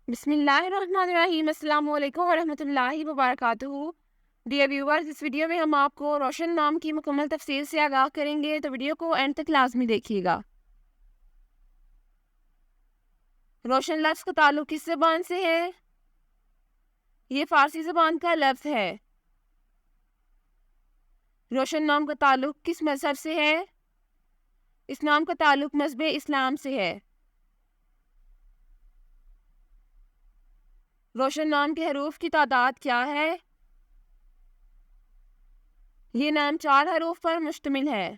بسم اللہ الرحمن الرحیم۔ السلام علیکم ورحمۃ اللہ وبرکاتہ۔ ڈیئر ویورز، اس ویڈیو میں ہم آپ کو روشن نام کی مکمل تفصیل سے آگاہ کریں گے، تو ویڈیو کو اینڈ تک لازمی دیکھیے گا۔ روشن لفظ کا تعلق کس زبان سے ہے؟ یہ فارسی زبان کا لفظ ہے۔ روشن نام کا تعلق کس مذہب سے ہے؟ اس نام کا تعلق مذہب اسلام سے ہے۔ روشن نام کے حروف کی تعداد کیا ہے؟ یہ نام 4 حروف پر مشتمل ہے۔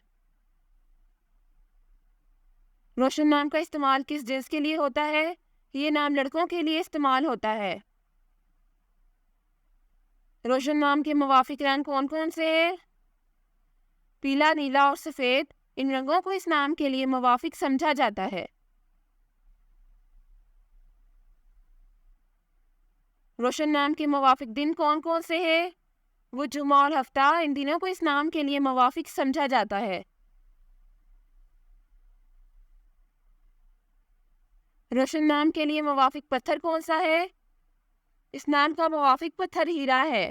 روشن نام کا استعمال کس جنس کے لیے ہوتا ہے؟ یہ نام لڑکوں کے لیے استعمال ہوتا ہے۔ روشن نام کے موافق رنگ کون کون سے ہیں؟ پیلا، نیلا اور سفید، ان رنگوں کو اس نام کے لیے موافق سمجھا جاتا ہے۔ روشن نام کے موافق دن کون کون سے ہیں؟ وہ جمعہ اور ہفتہ، ان دنوں کو اس نام کے لیے موافق سمجھا جاتا ہے۔ روشن نام کے لیے موافق پتھر کون سا ہے؟ اس نام کا موافق پتھر ہیرا ہے۔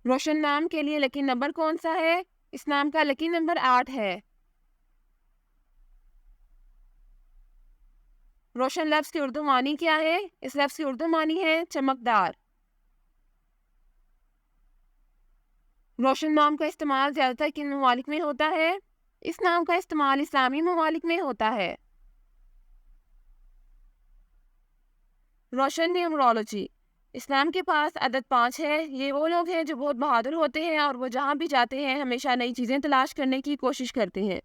روشن نام کے لیے لکی نمبر کون سا ہے؟ اس نام کا لکی نمبر 8 ہے۔ روشن لفظ کی اردو معنی کیا ہے؟ اس لفظ کی اردو معنی ہے چمکدار۔ روشن نام کا استعمال زیادہ تر کن ممالک میں ہوتا ہے؟ اس نام کا استعمال اسلامی ممالک میں ہوتا ہے۔ روشن نیومرولوجی، اسلام کے پاس عدد 5 ہے۔ یہ وہ لوگ ہیں جو بہت بہادر ہوتے ہیں اور وہ جہاں بھی جاتے ہیں ہمیشہ نئی چیزیں تلاش کرنے کی کوشش کرتے ہیں۔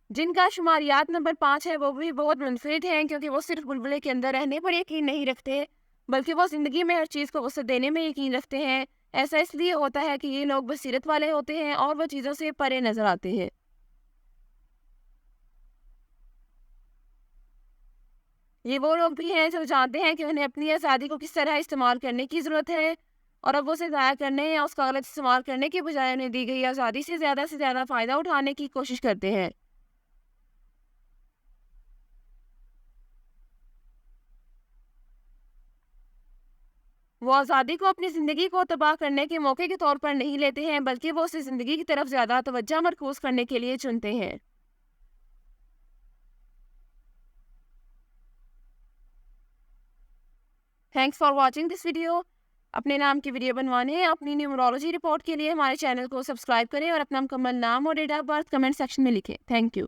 جن کا شماریات نمبر 5 ہے وہ بھی بہت منفرد ہیں، کیونکہ وہ صرف بلبلے کے اندر رہنے پر یقین نہیں رکھتے، بلکہ وہ زندگی میں ہر چیز کو وسعت دینے میں یقین رکھتے ہیں۔ ایسا اس لیے ہوتا ہے کہ یہ لوگ بصیرت والے ہوتے ہیں اور وہ چیزوں سے پرے نظر آتے ہیں۔ یہ وہ لوگ بھی ہیں جو جانتے ہیں کہ انہیں اپنی آزادی کو کس طرح استعمال کرنے کی ضرورت ہے، اور اب اسے ضائع کرنے یا اس کا غلط استعمال کرنے کے بجائے انہیں دی گئی آزادی سے زیادہ فائدہ اٹھانے کی کوشش کرتے ہیں۔ وہ آزادی کو اپنی زندگی کو تباہ کرنے کے موقع کے طور پر نہیں لیتے ہیں، بلکہ وہ اسے زندگی کی طرف زیادہ توجہ مرکوز کرنے کے لیے چنتے ہیں۔ Thanks for watching this video. اپنے نام کی ویڈیو بنوانے یا اپنی نیومرولوجی رپورٹ کے لیے ہمارے چینل کو سبسکرائب کریں اور اپنا مکمل نام اور date of birth comment section میں لکھیں۔ Thank you.